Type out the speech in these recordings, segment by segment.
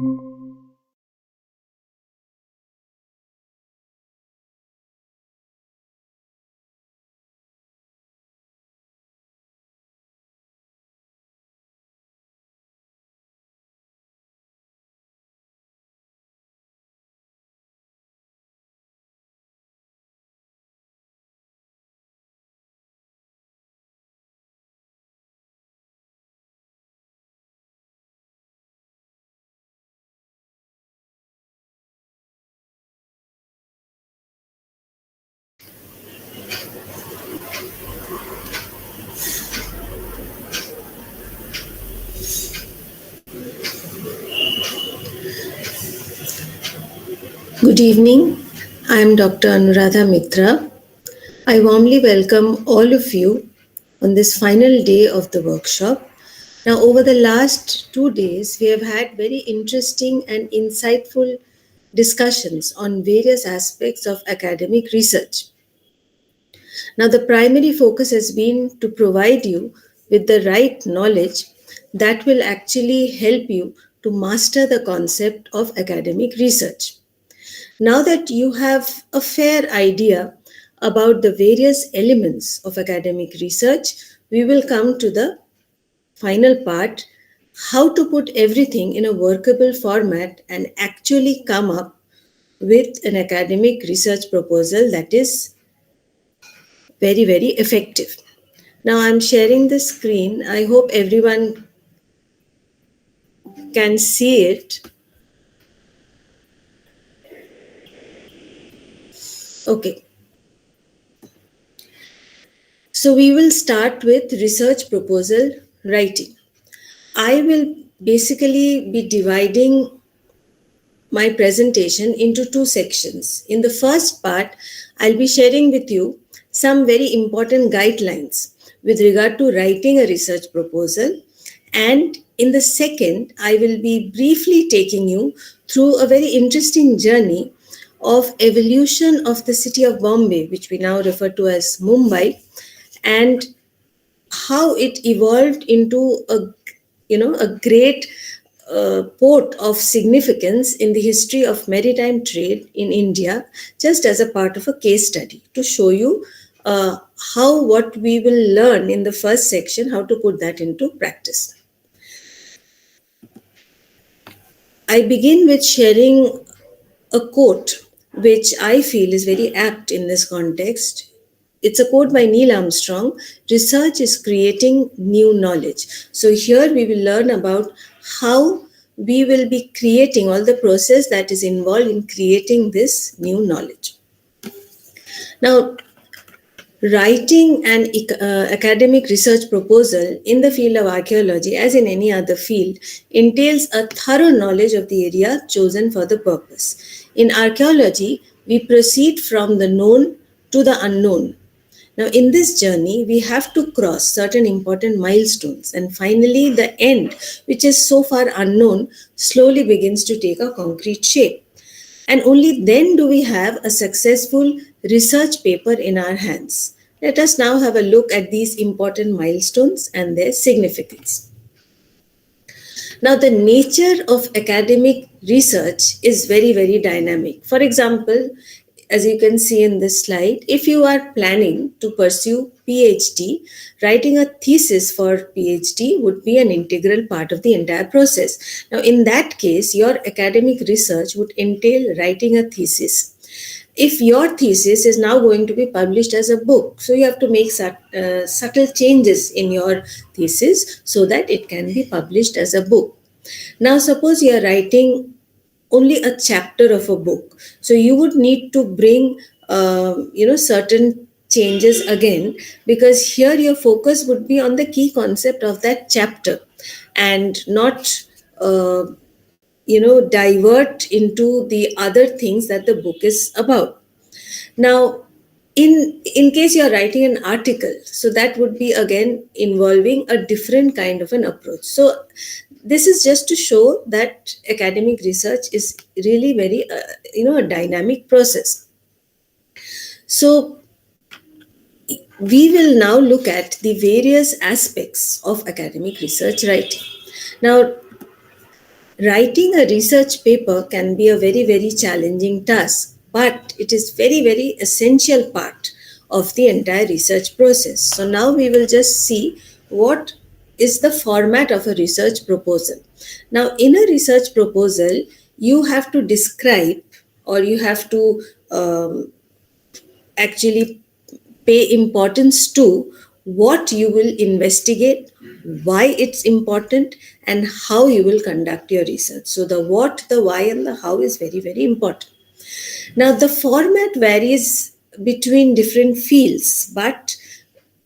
Good evening. I am Dr. Anuradha Mitra. I warmly welcome all of you on this final day of the workshop. Now, over the last 2 days, we have had very interesting and insightful discussions on various aspects of academic research. Now, the primary focus has been to provide you with the right knowledge that will actually help you to master the concept of academic research. Now that you have a fair idea about the various elements of academic research, we will come to the final part, how to put everything in a workable format and actually come up with an academic research proposal that is very, very effective. Now I'm sharing the screen. I hope everyone can see it. Okay. So we will start with research proposal writing. I will basically be dividing my presentation into two sections. In the first part, I'll be sharing with you some very important guidelines with regard to writing a research proposal. And in the second, I will be briefly taking you through a very interesting journey of evolution of the city of Bombay, which we now refer to as Mumbai, and how it evolved into a great port of significance in the history of maritime trade in India, just as a part of a case study to show you how what we will learn in the first section, how to put that into practice. I begin with sharing a quote which I feel is very apt in this context. It's a quote by Neil Armstrong: research is creating new knowledge. So, here we will learn about how we will be creating all the process that is involved in creating this new knowledge. Now, writing an academic research proposal in the field of archaeology, as in any other field, entails a thorough knowledge of the area chosen for the purpose. In archaeology, we proceed from the known to the unknown. Now, in this journey, we have to cross certain important milestones, and finally, the end, which is so far unknown, slowly begins to take a concrete shape. And only then do we have a successful research paper in our hands. Let us now have a look at these important milestones and their significance. Now, the nature of academic research is very, very dynamic. For example, as you can see in this slide, if you are planning to pursue PhD, writing a thesis for PhD would be an integral part of the entire process. Now, in that case, your academic research would entail writing a thesis. If your thesis is now going to be published as a book, so you have to make subtle changes in your thesis so that it can be published as a book. Now, suppose you are writing only a chapter of a book, so you would need to bring certain changes again, because here your focus would be on the key concept of that chapter and not divert into the other things that the book is about. Now, in case you're writing an article, so that would be again involving a different kind of an approach. So this is just to show that academic research is really very a dynamic process. So we will now look at the various aspects of academic research writing. Now, Writing a research paper can be a very, very challenging task, but it is very, very essential part of the entire research process. So now we will just see what is the format of a research proposal. Now, in a research proposal, you have to describe, or you have to actually pay importance to what you will investigate, why it's important, and how you will conduct your research. So, the what, the why, and the how is very, very important. Now, the format varies between different fields, but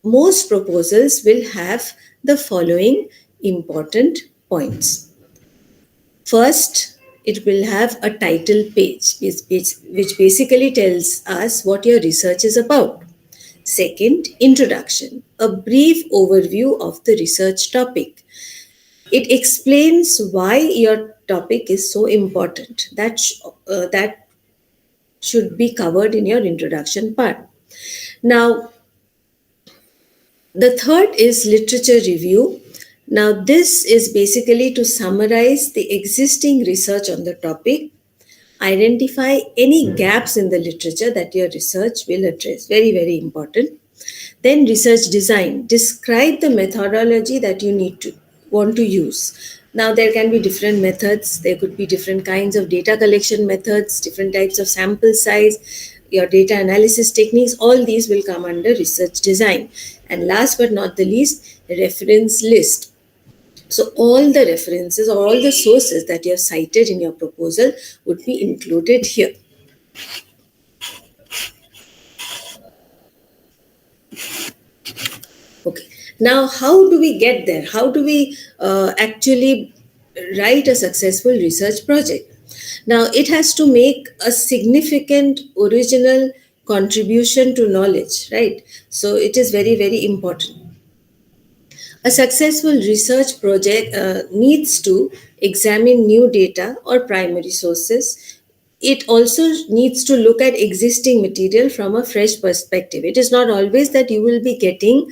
most proposals will have the following important points. First, it will have a title page, which basically tells us what your research is about. Second, introduction, a brief overview of the research topic. It explains why your topic is so important. That should be covered in your introduction part. Now, the third is literature review. Now, this is basically to summarize the existing research on the topic, identify any gaps in the literature that your research will address. Very, very important. Then, research design. Describe the methodology that you want to use. Now, there can be different methods. There could be different kinds of data collection methods, different types of sample size, your data analysis techniques. All these will come under research design. And last but not the least, reference list. So all the references or all the sources that you have cited in your proposal would be included here. Okay. Now, how do we get there? How do we actually write a successful research project? Now, it has to make a significant original contribution to knowledge, right? So, it is very, very important. A successful research project needs to examine new data or primary sources. It also needs to look at existing material from a fresh perspective. It is not always that you will be getting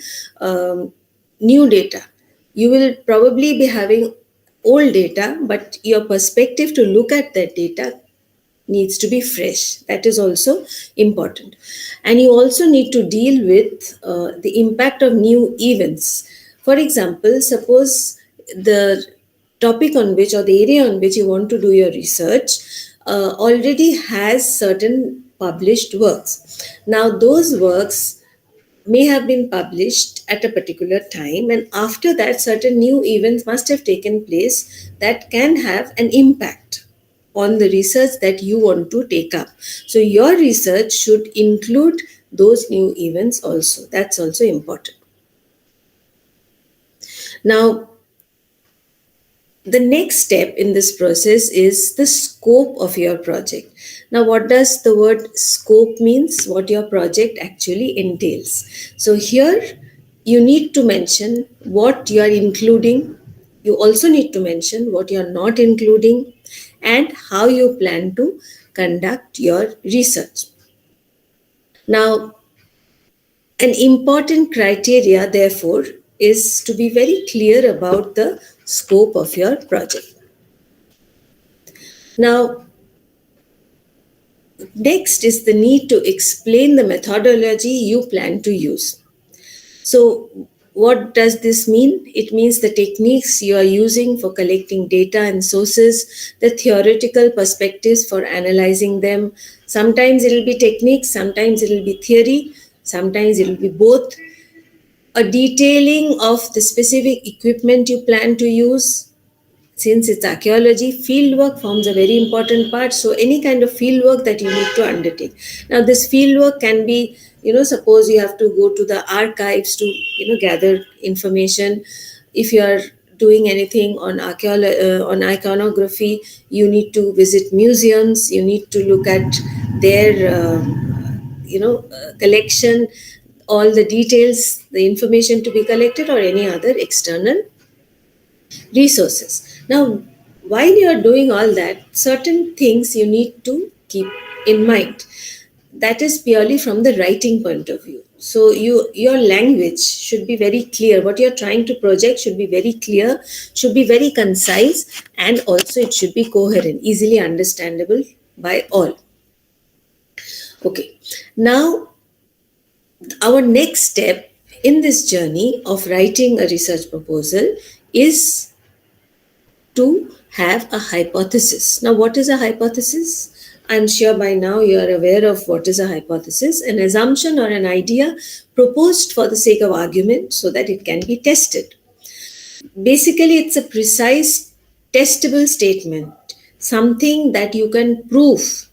new data. You will probably be having old data, but your perspective to look at that data needs to be fresh. That is also important. And you also need to deal with the impact of new events. For example, suppose the topic on which, or the area on which you want to do your research already has certain published works. Now, those works may have been published at a particular time, and after that certain new events must have taken place that can have an impact on the research that you want to take up. So your research should include those new events also. That's also important. Now, the next step in this process is the scope of your project. Now, what does the word scope means? What your project actually entails. So here you need to mention what you are including. You also need to mention what you are not including and how you plan to conduct your research. Now, an important criteria, therefore, is to be very clear about the scope of your project. Now, next is the need to explain the methodology you plan to use. So, what does this mean? It means the techniques you are using for collecting data and sources, the theoretical perspectives for analyzing them. Sometimes it will be techniques, sometimes it will be theory, sometimes it will be both. A detailing of the specific equipment you plan to use. Since it's archaeology, fieldwork forms a very important part. So any kind of fieldwork that you need to undertake. Now, this fieldwork can be, suppose you have to go to the archives to, gather information. If you are doing anything on on iconography, you need to visit museums. You need to look at their, collection, all the details, the information to be collected, or any other external resources. Now, while you are doing all that, certain things you need to keep in mind. That is purely from the writing point of view. So your language should be very clear. What you're trying to project should be very clear, should be very concise, and also it should be coherent, easily understandable by all. Okay. Now, our next step in this journey of writing a research proposal is to have a hypothesis. Now, what is a hypothesis? I'm sure by now you are aware of what is a hypothesis: an assumption or an idea proposed for the sake of argument so that it can be tested. Basically, it's a precise, testable statement, something that you can prove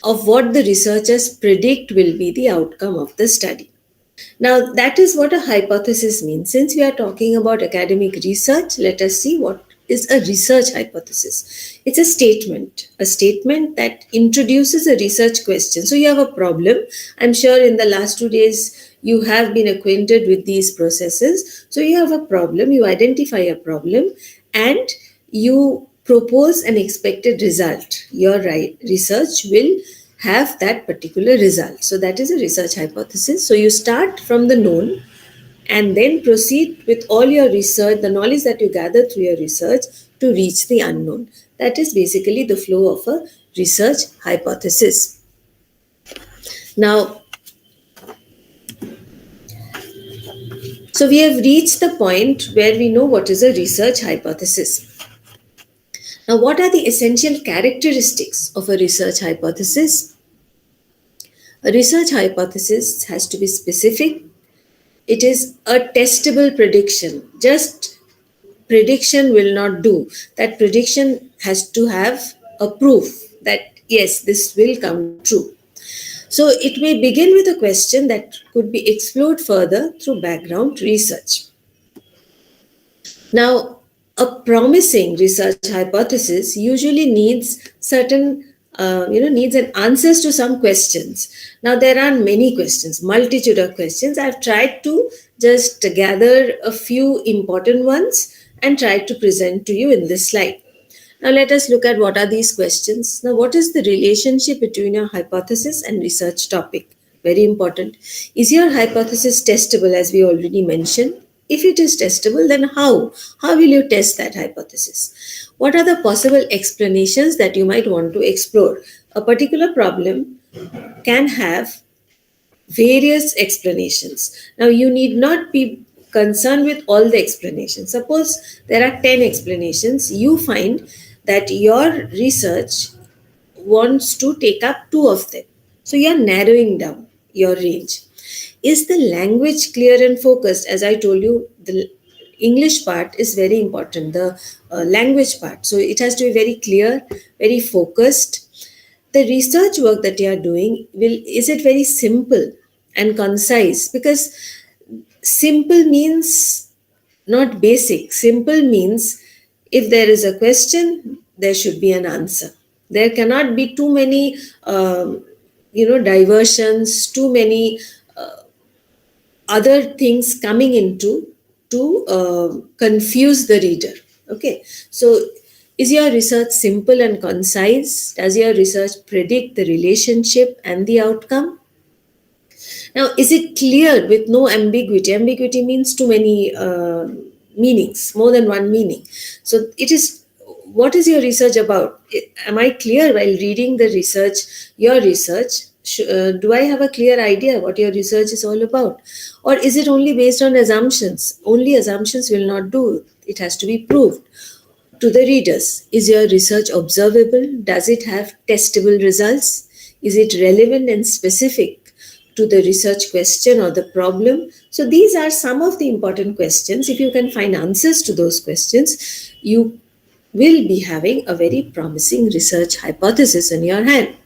of what the researchers predict will be the outcome of the study. Now, that is what a hypothesis means. Since we are talking about academic research, let us see what is a research hypothesis. It's a statement that introduces a research question. So, you have a problem. I'm sure in the last 2 days you have been acquainted with these processes. So, you have a problem, you identify a problem, and you propose an expected result. Your research will have that particular result. So that is a research hypothesis. So you start from the known and then proceed with all your research, the knowledge that you gather through your research, to reach the unknown. That is basically the flow of a research hypothesis. Now, so we have reached the point where we know what is a research hypothesis. Now, what are the essential characteristics of a research hypothesis? A research hypothesis has to be specific. It is a testable prediction. Just prediction will not do. That prediction has to have a proof that yes, this will come true. So it may begin with a question that could be explored further through background research. Now, a promising research hypothesis usually needs certain needs an answers to some questions. Now, there are many questions, multitude of questions. I've tried to just gather a few important ones and try to present to you in this slide. Now, let us look at what are these questions. Now, what is the relationship between your hypothesis and research topic? Very important. Is your hypothesis testable, as we already mentioned? If it is testable, then how? How will you test that hypothesis? What are the possible explanations that you might want to explore? A particular problem can have various explanations. Now, you need not be concerned with all the explanations. Suppose there are 10 explanations, you find that your research wants to take up 2 of them. So, you are narrowing down your range. Is the language clear and focused? As I told you, the English part is very important, the language part. So it has to be very clear, very focused. The research work that you are doing, is it very simple and concise? Because simple means not basic. Simple means if there is a question, there should be an answer. There cannot be too many, diversions, too many other things coming into to confuse the reader. Okay, so is your research simple and concise? Does your research predict the relationship and the outcome? Now, is it clear with no ambiguity? Ambiguity means too many meanings, more than one meaning. So it is, what is your research about? Am I clear while reading the research, your research? Do I have a clear idea what your research is all about? Or is it only based on assumptions? Only assumptions will not do. It has to be proved to the readers. Is your research observable? Does it have testable results? Is it relevant and specific to the research question or the problem? So these are some of the important questions. If you can find answers to those questions, you will be having a very promising research hypothesis in your hand.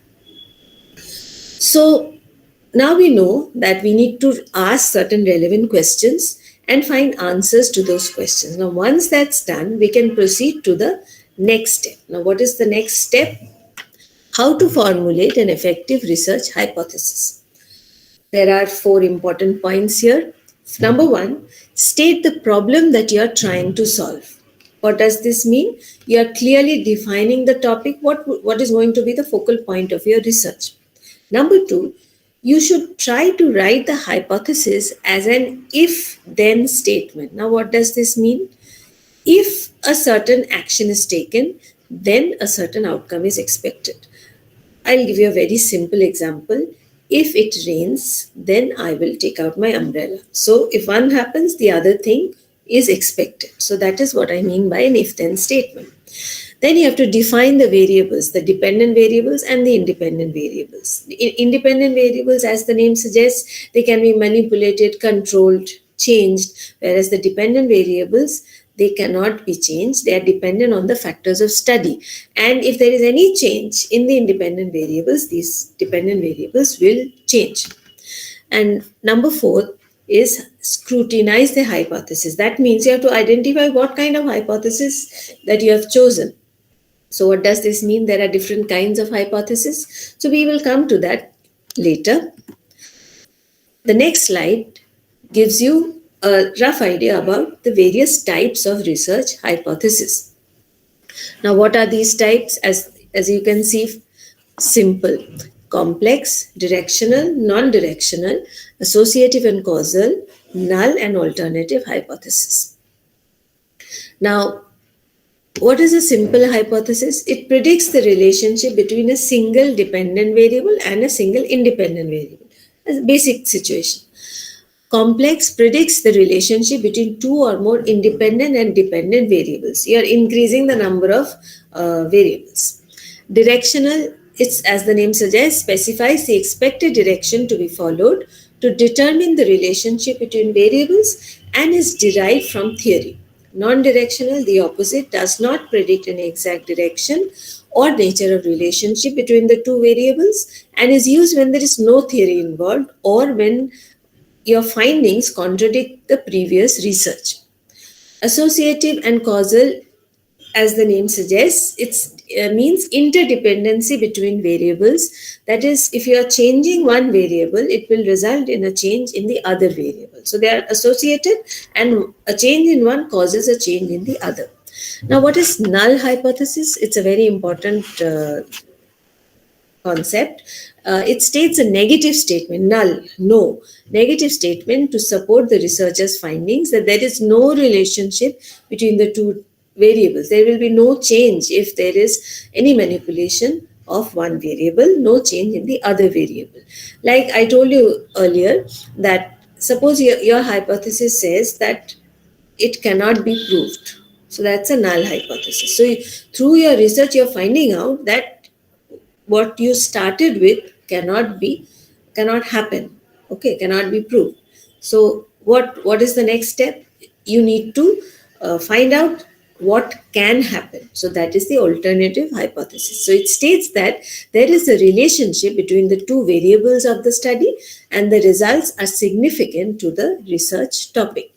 So now we know that we need to ask certain relevant questions and find answers to those questions. Now, once that's done, we can proceed to the next step. Now, what is the next step? How to formulate an effective research hypothesis. There are 4 important points here. Number 1, state the problem that you are trying to solve. What does this mean? You are clearly defining the topic, what is going to be the focal point of your research. Number 2, you should try to write the hypothesis as an if then statement. Now, what does this mean? If a certain action is taken, then a certain outcome is expected. I'll give you a very simple example. If it rains, then I will take out my umbrella. So, if one happens, the other thing is expected. So, that is what I mean by an if then statement. Then you have to define the variables, the dependent variables and the independent variables. Independent variables, as the name suggests, they can be manipulated, controlled, changed, whereas the dependent variables, they cannot be changed. They are dependent on the factors of study. And if there is any change in the independent variables, these dependent variables will change. And number 4 is scrutinize the hypothesis. That means you have to identify what kind of hypothesis that you have chosen. So, what does this mean? There are different kinds of hypotheses. So, we will come to that later. The next slide gives you a rough idea about the various types of research hypothesis. Now, what are these types? As you can see, simple, complex, directional, non-directional, associative and causal, null and alternative hypothesis. Now, what is a simple hypothesis? It predicts the relationship between a single dependent variable and a single independent variable. A basic situation. Complex predicts the relationship between two or more independent and dependent variables. You are increasing the number of variables. Directional, it's as the name suggests, specifies the expected direction to be followed to determine the relationship between variables and is derived from theory. Non-directional, the opposite, does not predict an exact direction or nature of relationship between the two variables and is used when there is no theory involved or when your findings contradict the previous research. Associative and causal, as the name suggests, it means interdependency between variables. That is, if you are changing one variable, it will result in a change in the other variable. So they are associated, and a change in one causes a change in the other. Now, what is null hypothesis? It's a very important concept. It states a negative statement, null, no, negative statement to support the researcher's findings that there is no relationship between the two variables. There will be no change if there is any manipulation of one variable, no change in the other variable. Like I told you earlier, that suppose your hypothesis says that it cannot be proved. So that's a null hypothesis. So through your research, you're finding out that what you started with cannot happen. Okay, cannot be proved. So what is the next step? You need to find out what can happen. So that is the alternative hypothesis. So it states that there is a relationship between the two variables of the study and the results are significant to the research topic.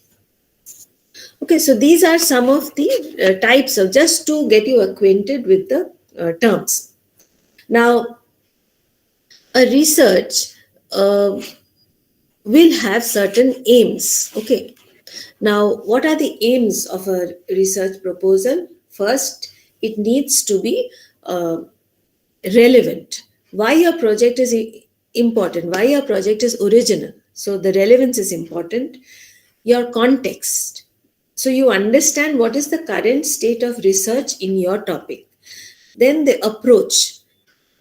Okay, so these are some of the types of, just to get you acquainted with the terms. Now, a research will have certain aims. Okay. Now, what are the aims of a research proposal? First, it needs to be relevant. Why your project is important? Why your project is original? So, the relevance is important. Your context. So, you understand what is the current state of research in your topic. Then the approach.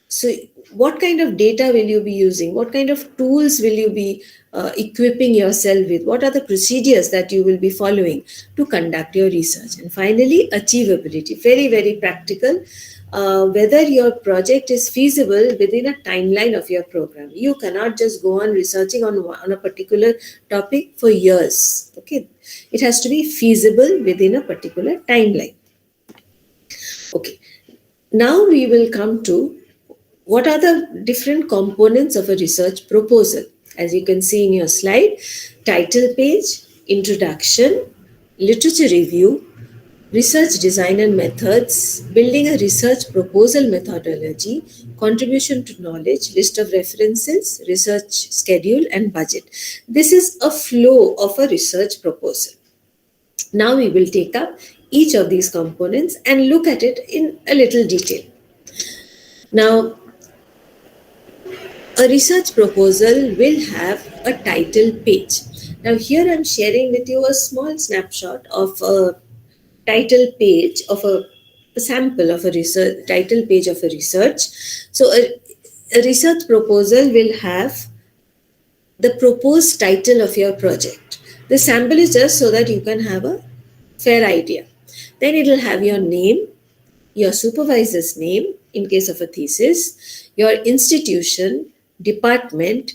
So, what kind of data will you be using? What kind of tools will you be equipping yourself with? What are the procedures that you will be following to conduct your research? And finally, achievability. Very, very practical. Whether your project is feasible within a timeline of your program. You cannot just go on researching on a particular topic for years. Okay, it has to be feasible within a particular timeline. Okay, now we will come to what are the different components of a research proposal. As you can see in your slide, title page, introduction, literature review, research design and methods, building a research proposal methodology, contribution to knowledge, list of references, research schedule and budget. This is a flow of a research proposal. Now we will take up each of these components and look at it in a little detail. Now, A research proposal will have a title page. Now, here I'm sharing with you a small snapshot of a title page of a sample of a research title page of a research. So, a research proposal will have the proposed title of your project. The sample is just so that you can have a fair idea. Then it will have your name, your supervisor's name in case of a thesis, your institution, department.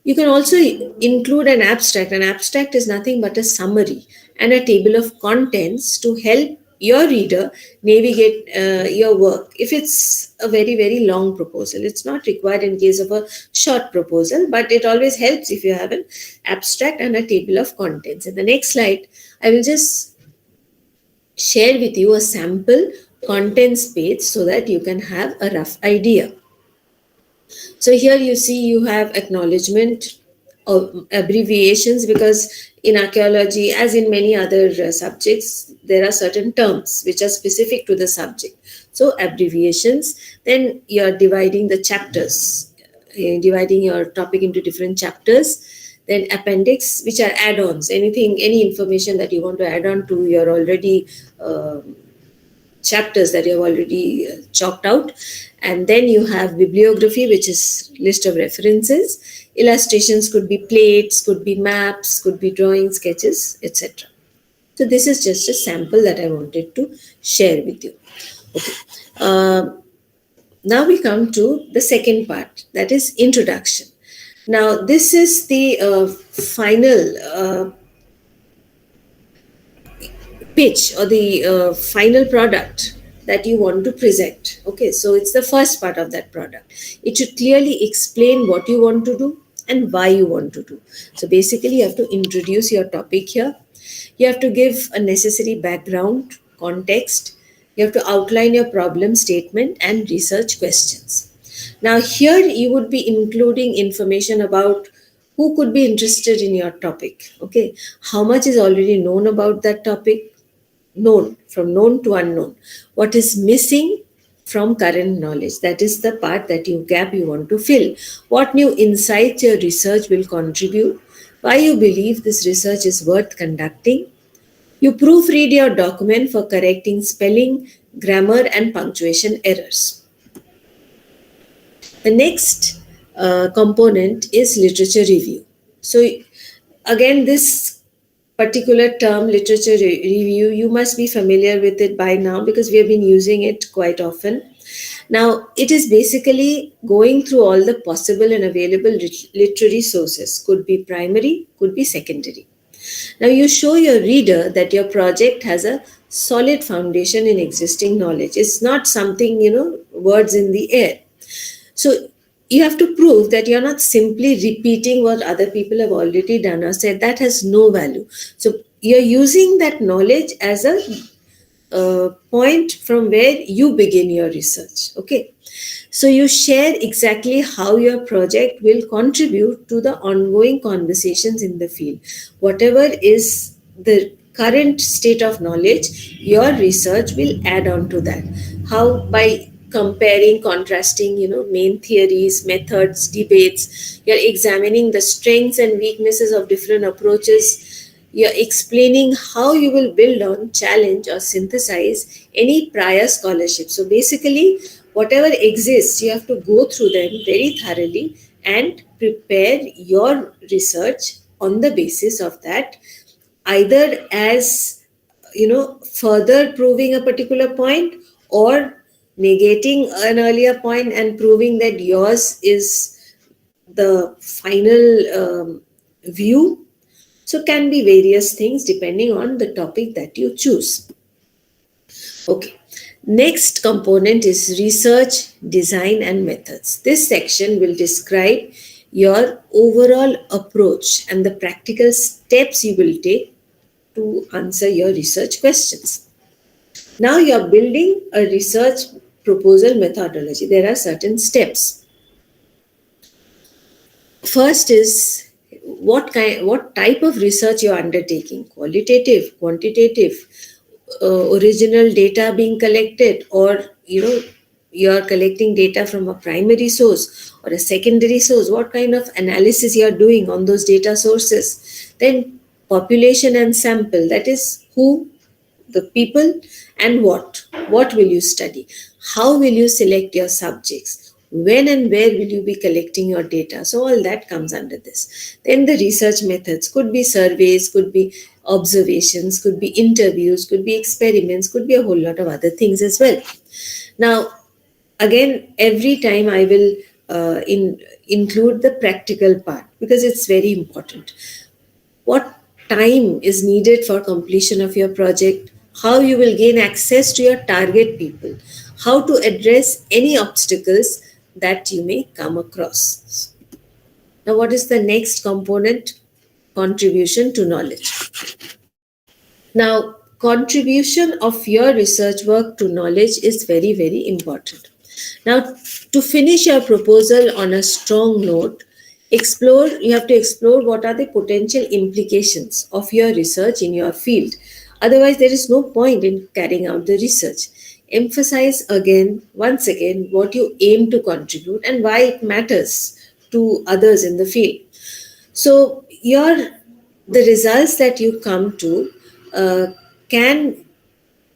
You can also include an abstract. An abstract is nothing but a summary and a table of contents to help your reader navigate your work. If it's a very, very long proposal, it's not required in case of a short proposal, but it always helps if you have an abstract and a table of contents. In the next slide, I will just share with you a sample contents page so that you can have a rough idea. So here you see you have acknowledgement of abbreviations, because in archaeology, as in many other subjects, there are certain terms which are specific to the subject. So abbreviations, then you're dividing the chapters, dividing your topic into different chapters. Then appendix, which are add-ons, any information that you want to add on to your already chapters that you have already chalked out. And then you have bibliography, which is list of references. Illustrations could be plates, could be maps, could be drawings, sketches, etc. So this is just a sample that I wanted to share with you. Okay. Now we come to the second part, that is introduction. Now this is the final pitch or the final product that you want to present. Okay, so it's the first part of that product. It should clearly explain what you want to do and why you want to do. So basically, you have to introduce your topic here. You have to give a necessary background, context. You have to outline your problem statement and research questions. Now, here you would be including information about who could be interested in your topic. Okay, how much is already known about that topic, known, from known to unknown, what is missing from current knowledge, that is the part that you gap you want to fill, what new insights your research will contribute, why you believe this research is worth conducting. You proofread your document for correcting spelling, grammar and punctuation errors. The next component is literature review. So again, this particular term, literature review, you must be familiar with it by now because we have been using it quite often. Now, it is basically going through all the possible and available literary sources, could be primary, could be secondary. Now, you show your reader that your project has a solid foundation in existing knowledge. It's not something, words in the air. So, you have to prove that you're not simply repeating what other people have already done or said. That has no value. So you're using that knowledge as a point from where you begin your research. Okay. So you share exactly how your project will contribute to the ongoing conversations in the field. Whatever is the current state of knowledge, your research will add on to that. How? By comparing, contrasting, main theories, methods, debates. You're examining the strengths and weaknesses of different approaches. You're explaining how you will build on, challenge, or synthesize any prior scholarship. So basically, whatever exists, you have to go through them very thoroughly and prepare your research on the basis of that, either as further proving a particular point or negating an earlier point and proving that yours is the final view. So can be various things depending on the topic that you choose. Okay. Next component is research, design and methods. This section will describe your overall approach and the practical steps you will take to answer your research questions. Now you're building a research proposal methodology. There are certain steps. First is what type of research you're undertaking: qualitative, quantitative, original data being collected, or you're collecting data from a primary source or a secondary source, what kind of analysis you're doing on those data sources. Then population and sample, that is who, the people, and what will you study, how will you select your subjects, when and where will you be collecting your data. So all that comes under this. Then the research methods could be surveys, could be observations, could be interviews, could be experiments, could be a whole lot of other things as well. Now, again, every time I will include the practical part because it's very important. What time is needed for completion of your project, how you will gain access to your target people, how to address any obstacles that you may come across. Now, what is the next component? Contribution to knowledge. Now, contribution of your research work to knowledge is very, very important. Now, to finish your proposal on a strong note, you have to explore what are the potential implications of your research in your field. Otherwise, there is no point in carrying out the research. Emphasize once again, what you aim to contribute and why it matters to others in the field. So, the results that you come to uh, can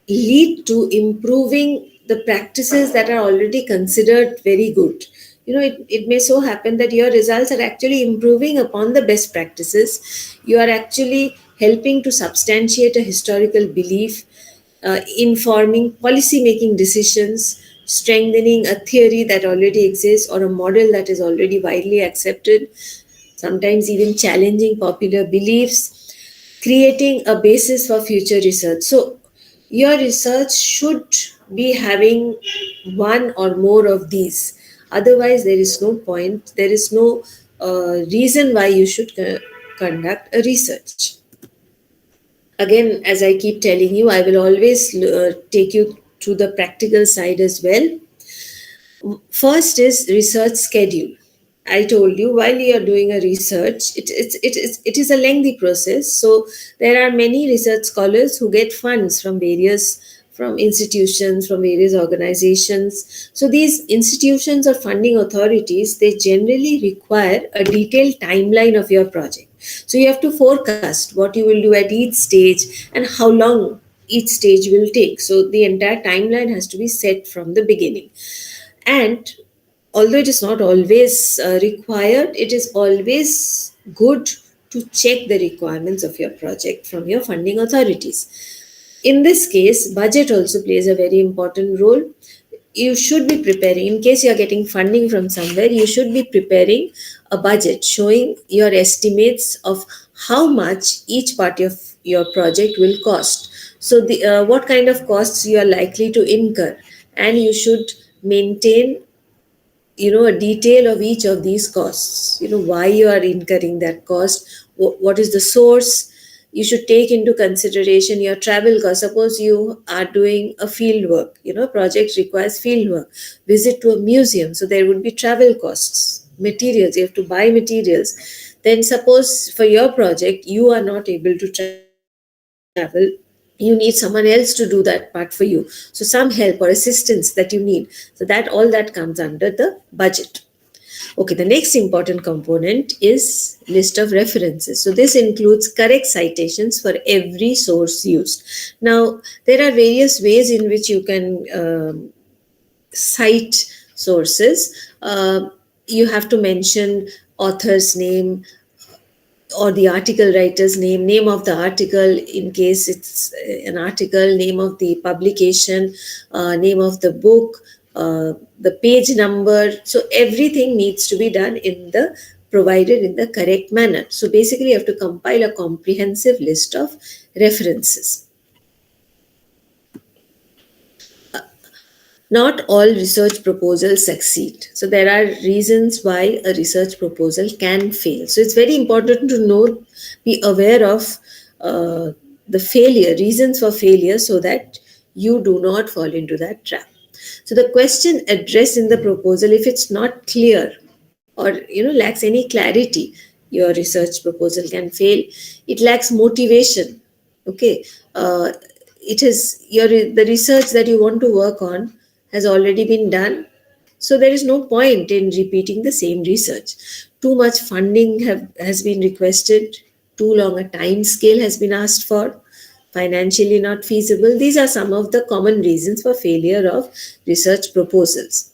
lead to improving the practices that are already considered very good. It may so happen that your results are actually improving upon the best practices. You are actually helping to substantiate a historical belief, informing policy making decisions, strengthening a theory that already exists or a model that is already widely accepted, sometimes even challenging popular beliefs, creating a basis for future research. So, your research should be having one or more of these. Otherwise, there is no point, there is no reason why you should conduct a research. Again, as I keep telling you, I will always take you to the practical side as well. First is research schedule. I told you while you are doing a research, it is a lengthy process. So there are many research scholars who get funds from institutions, from various organizations. So these institutions or funding authorities, they generally require a detailed timeline of your project. So you have to forecast what you will do at each stage and how long each stage will take. So the entire timeline has to be set from the beginning. And although it is not always required, it is always good to check the requirements of your project from your funding authorities. In this case, budget also plays a very important role. You should be preparing, in case you are getting funding from somewhere, you should be preparing a budget showing your estimates of how much each part of your project will cost. So, what kind of costs you are likely to incur, and you should maintain a detail of each of these costs, why you are incurring that cost, what is the source. You should take into consideration your travel cost. Suppose you are doing a field work, project requires field work, visit to a museum, so there would be travel costs, materials, you have to buy materials. Then suppose for your project you are not able to travel, you need someone else to do that part for you, so some help or assistance that you need, so that all that comes under the budget. Okay, the next important component is list of references. So this includes correct citations for every source used. Now there are various ways in which you can cite sources. You have to mention author's name, or the article writer's name of the article in case it's an article, name of the publication, name of the book, the page number. So everything needs to be done provided in the correct manner. So basically you have to compile a comprehensive list of references. Not all research proposals succeed. So there are reasons why a research proposal can fail. So it's very important to be aware of the reasons for failure, so that you do not fall into that trap. So the question addressed in the proposal, if it's not clear or lacks any clarity, your research proposal can fail. It lacks motivation. Okay, it is the research that you want to work on has already been done. So there is no point in repeating the same research. Too much funding has been requested, too long a time scale has been asked for, financially not feasible. These are some of the common reasons for failure of research proposals.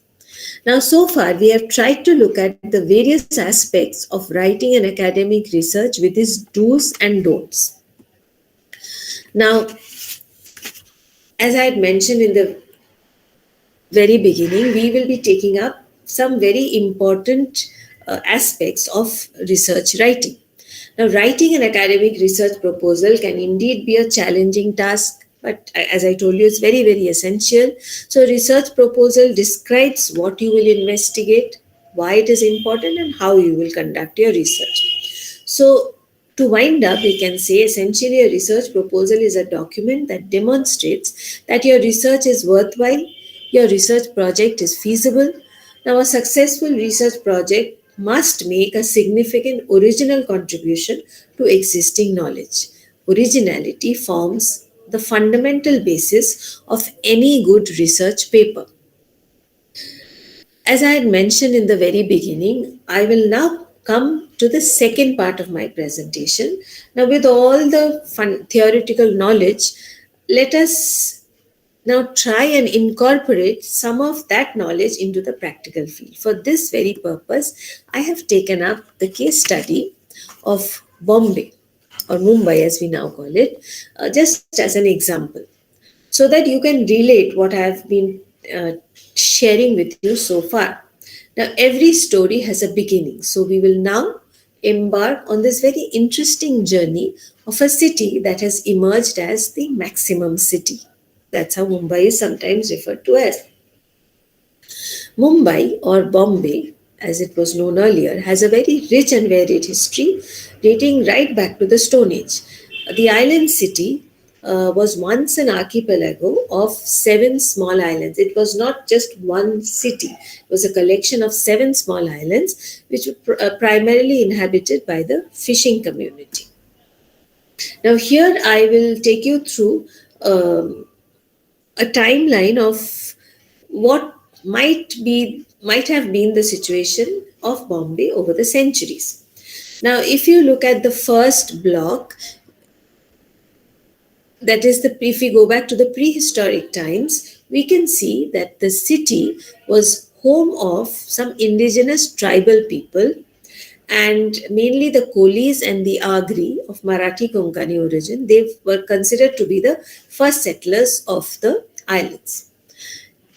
Now, so far, we have tried to look at the various aspects of writing an academic research with its do's and don'ts. Now, as I had mentioned in the very beginning, we will be taking up some very important aspects of research writing. Now, writing an academic research proposal can indeed be a challenging task, but as I told you, it's very, very essential. So, research proposal describes what you will investigate, why it is important, and how you will conduct your research. So, to wind up, we can say essentially a research proposal is a document that demonstrates that your research is worthwhile, your research project is feasible. Now, a successful research project must make a significant original contribution to existing knowledge. Originality forms the fundamental basis of any good research paper. As I had mentioned in the very beginning, I will now come to the second part of my presentation. Now, with all the theoretical knowledge, let us now try and incorporate some of that knowledge into the practical field. For this very purpose, I have taken up the case study of Bombay or Mumbai as we now call it, just as an example, so that you can relate what I have been sharing with you so far. Now, every story has a beginning, so we will now embark on this very interesting journey of a city that has emerged as the maximum city. That's how Mumbai is sometimes referred to as. Mumbai or Bombay, as it was known earlier, has a very rich and varied history dating right back to the Stone Age. The island city was once an archipelago of seven small islands. It was not just one city, it was a collection of seven small islands which were primarily inhabited by the fishing community. Now, here I will take you through a timeline of what might have been the situation of Bombay over the centuries. Now, if you look at the first block, that is, if we go back to the prehistoric times, we can see that the city was home of some indigenous tribal people, and mainly the Kolis and the Agri of Marathi Konkani origin. They were considered to be the first settlers of the islands.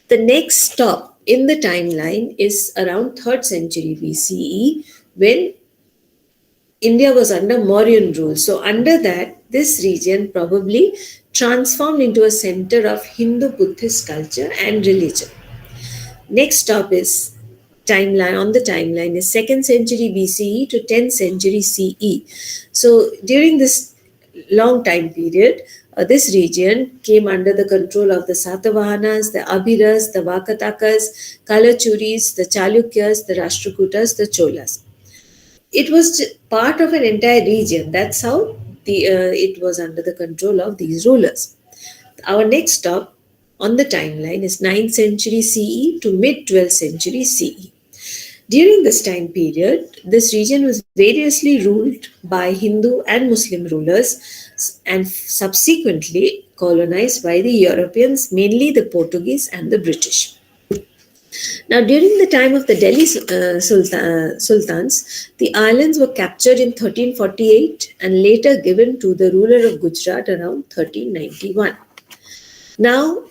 The next stop in the timeline is around 3rd century BCE, when India was under Mauryan rule. So under that, this region probably transformed into a center of Hindu-Buddhist culture and religion. Next stop is timeline is 2nd century BCE to 10th century CE. So during this long time period, this region came under the control of the Satavahanas, the Abhiras, the Vakatakas, Kalachuris, the Chalukyas, the Rashtrakutas, the Cholas. It was part of an entire region. That's how it was under the control of these rulers. Our next stop on the timeline is 9th century CE to mid 12th century CE. During this time period, this region was variously ruled by Hindu and Muslim rulers and subsequently colonized by the Europeans, mainly the Portuguese and the British. Now, during the time of the Delhi Sultans, the islands were captured in 1348 and later given to the ruler of Gujarat around 1391. Now,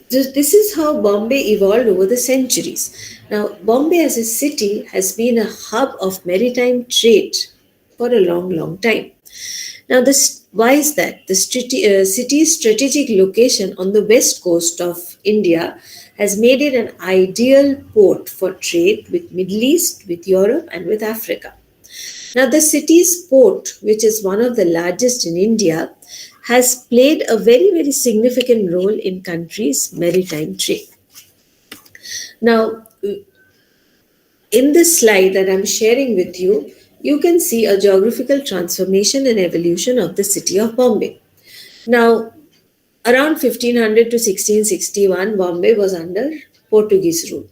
this is how Bombay evolved over the centuries. Now, Bombay as a city has been a hub of maritime trade for a long, long time. Now, why is that? The city's strategic location on the west coast of India has made it an ideal port for trade with Middle East, with Europe, and with Africa. Now, the city's port, which is one of the largest in India, has played a very, very significant role in country's maritime trade. Now, in this slide that I'm sharing with you, you can see a geographical transformation and evolution of the city of Bombay. Now, Around 1500 to 1661, Bombay was under Portuguese rule.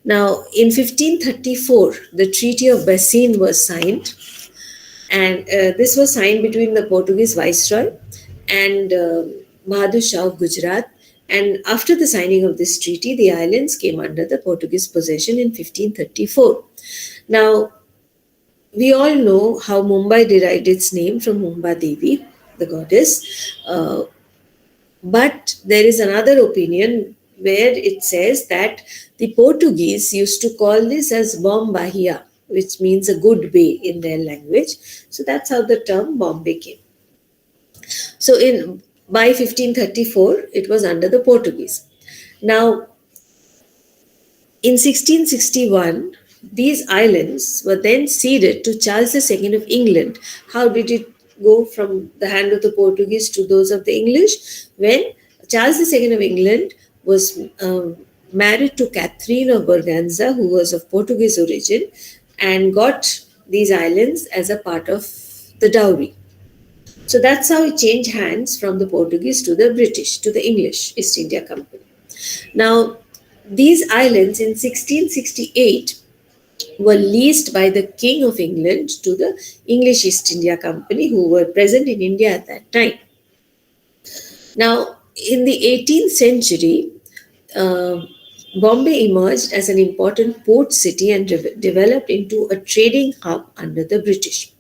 Now, in 1534, the Treaty of Bassein was signed, and this was signed between the Portuguese viceroy and Bahadur Shah of Gujarat. And after the signing of this treaty, the islands came under the Portuguese possession in 1534. Now, we all know how Mumbai derived its name from Mumba Devi, the goddess. But there is another opinion where it says that the Portuguese used to call this as Bom Bahia, which means a good bay in their language. So that's how the term Bombay came. So by 1534, it was under the Portuguese. Now, in 1661, these islands were then ceded to Charles II of England. How did it go from the hand of the Portuguese to those of the English? When Charles II of England was married to Catherine of Braganza, who was of Portuguese origin, and got these islands as a part of the dowry. So that's how it changed hands from the Portuguese to the British, to the English East India Company. Now, these islands in 1668 were leased by the King of England to the English East India Company, who were present in India at that time. Now, in the 18th century, Bombay emerged as an important port city and developed into a trading hub under the British.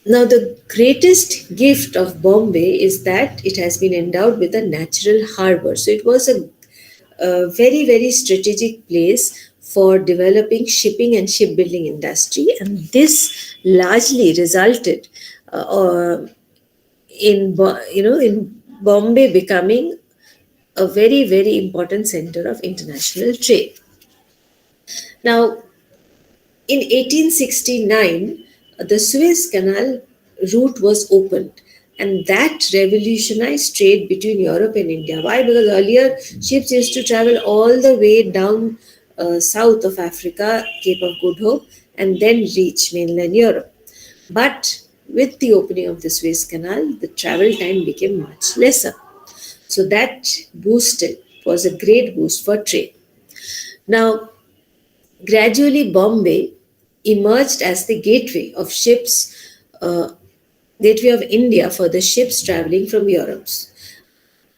Now, the greatest gift of Bombay is that it has been endowed with a natural harbor. So, it was a very, very strategic place for developing shipping and shipbuilding industry, and this largely resulted in Bombay becoming a very, very important center of international trade. Now, in 1869, the Suez Canal route was opened, and that revolutionized trade between Europe and India. Why? Because earlier ships used to travel all the way down south of Africa, Cape of Good Hope, and then reach mainland Europe. But with the opening of the Suez Canal, the travel time became much lesser. So that was a great boost for trade. Now, gradually, Bombay emerged as the gateway of gateway of India for the ships traveling from Europe.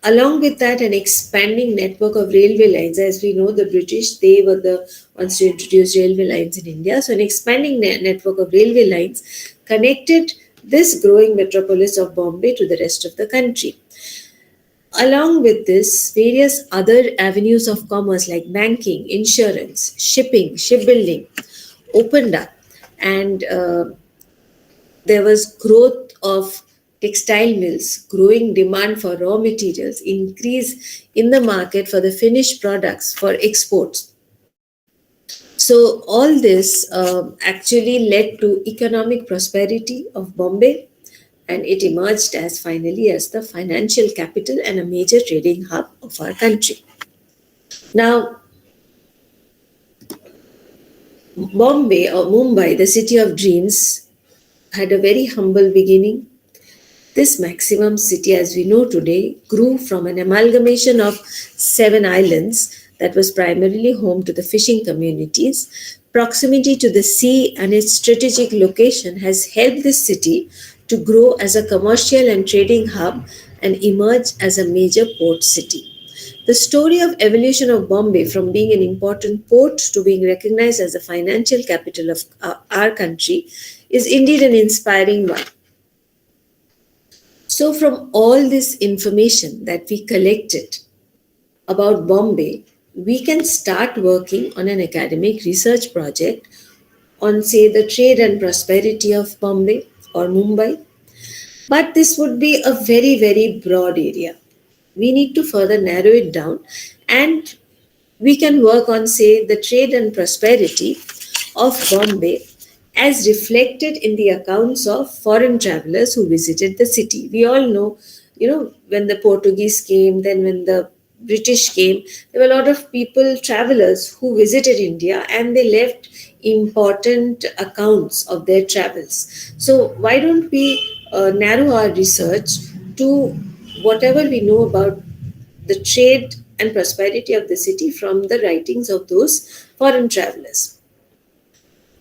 Along with that, an expanding network of railway lines. As we know, the British, they were the ones to introduce railway lines in India. So an expanding network of railway lines connected this growing metropolis of Bombay to the rest of the country. Along with this, various other avenues of commerce like banking, insurance, shipping, shipbuilding opened up, and there was growth of textile mills, growing demand for raw materials, increase in the market for the finished products for exports. So all this actually led to economic prosperity of Bombay, and it emerged as finally as the financial capital and a major trading hub of our country. Now, Bombay or Mumbai, the city of dreams, had a very humble beginning. This maximum city, as we know today, grew from an amalgamation of 7 islands that was primarily home to the fishing communities. Proximity to the sea and its strategic location has helped this city to grow as a commercial and trading hub and emerge as a major port city. The story of evolution of Bombay from being an important port to being recognized as the financial capital of our country is indeed an inspiring one. So, from all this information that we collected about Bombay, we can start working on an academic research project on, say, the trade and prosperity of Bombay or Mumbai. But this would be a very, very broad area. We need to further narrow it down, and we can work on, say, the trade and prosperity of Bombay as reflected in the accounts of foreign travelers who visited the city. We all know, when the Portuguese came, then when the British came, there were a lot of people, travelers who visited India, and they left important accounts of their travels. So why don't we narrow our research to whatever we know about the trade and prosperity of the city from the writings of those foreign travelers.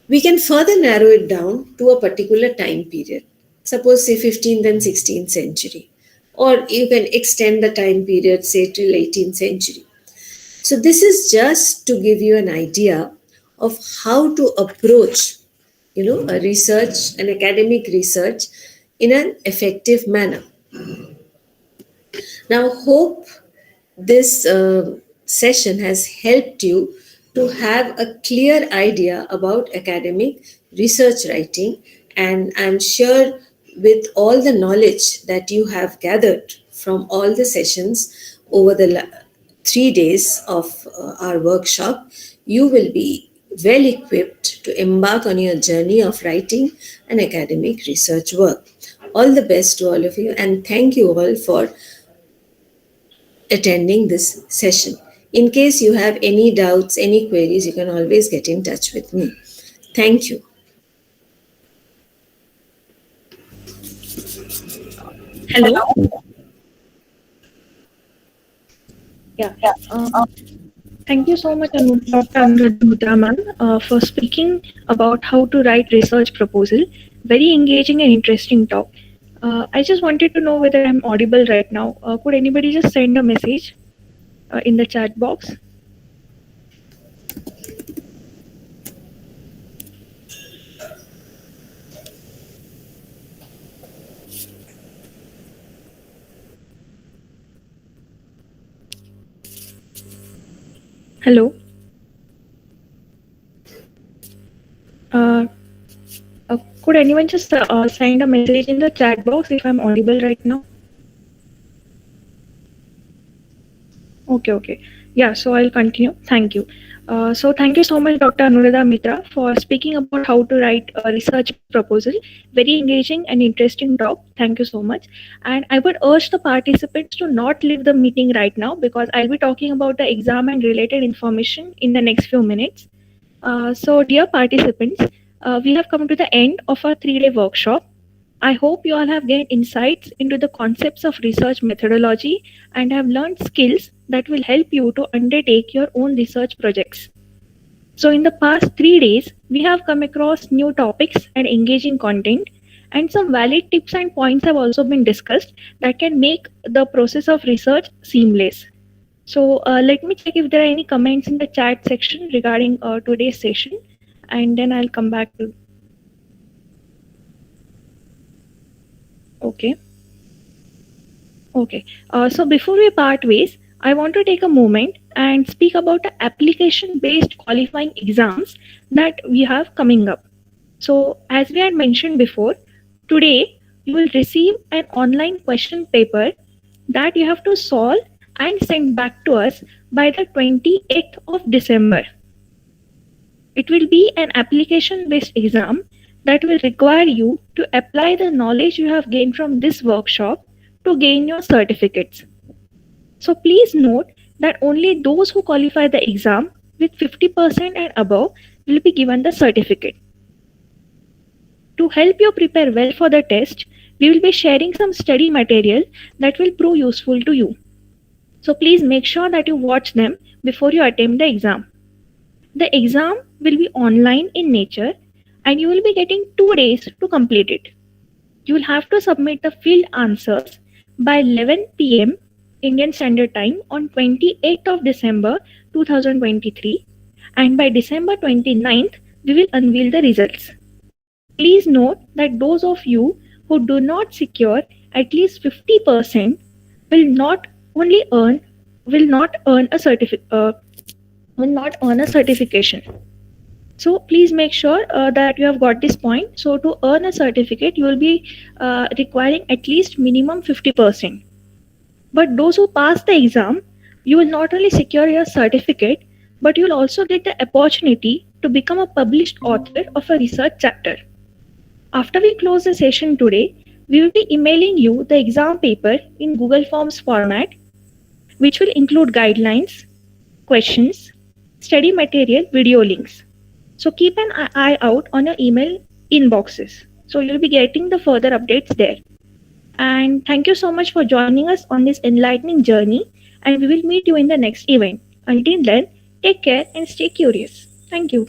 We can further narrow it down to a particular time period, suppose say 15th and 16th century, or you can extend the time period say till 18th century. So this is just to give you an idea of how to approach, a research, an academic research in an effective manner. Now, hope this session has helped you to have a clear idea about academic research writing, and I'm sure with all the knowledge that you have gathered from all the sessions over the 3 days of our workshop, you will be well equipped to embark on your journey of writing and academic research work. All the best to all of you, and thank you all for attending this session. In case you have any doubts, any queries, you can always get in touch with me. Thank you. Hello. Yeah. Thank you so much, Dr. Anuradha Mitra ma'am, for speaking about how to write research proposal. Very engaging and interesting talk. I just wanted to know whether I'm audible right now. Could anybody just send a message in the chat box? Hello. Could anyone just send a message in the chat box if I'm audible right now? Okay. Yeah, so I'll continue. Thank you. So thank you so much, Dr. Anuradha Mitra, for speaking about how to write a research proposal. Very engaging and interesting talk. Thank you so much. And I would urge the participants to not leave the meeting right now, because I'll be talking about the exam and related information in the next few minutes. So dear participants, we have come to the end of our 3-day workshop. I hope you all have gained insights into the concepts of research methodology and have learned skills that will help you to undertake your own research projects. So in the past 3 days, we have come across new topics and engaging content, and some valid tips and points have also been discussed that can make the process of research seamless. So let me check if there are any comments in the chat section regarding today's session, and then I'll come back to. Okay. So before we part ways, I want to take a moment and speak about the application-based qualifying exams that we have coming up. So as we had mentioned before, today you will receive an online question paper that you have to solve and send back to us by the 28th of December. It will be an application-based exam that will require you to apply the knowledge you have gained from this workshop to gain your certificates. So please note that only those who qualify the exam with 50% and above will be given the certificate. To help you prepare well for the test, we will be sharing some study material that will prove useful to you. So please make sure that you watch them before you attempt the exam. The exam will be online in nature and you will be getting 2 days to complete it. You will have to submit the field answers by 11 p.m. Indian Standard Time on 28th of December 2023, and by December 29th, we will unveil the results. Please note that those of you who do not secure at least 50% will not earn a certification. So please make sure that you have got this point. So to earn a certificate, you will be requiring at least minimum 50%. But those who pass the exam, you will not only secure your certificate, but you will also get the opportunity to become a published author of a research chapter. After we close the session today, we will be emailing you the exam paper in Google Forms format, which will include guidelines, questions, study material, video links. So keep an eye out on your email inboxes. So you'll be getting the further updates there. And thank you so much for joining us on this enlightening journey. And we will meet you in the next event. Until then, take care and stay curious. Thank you.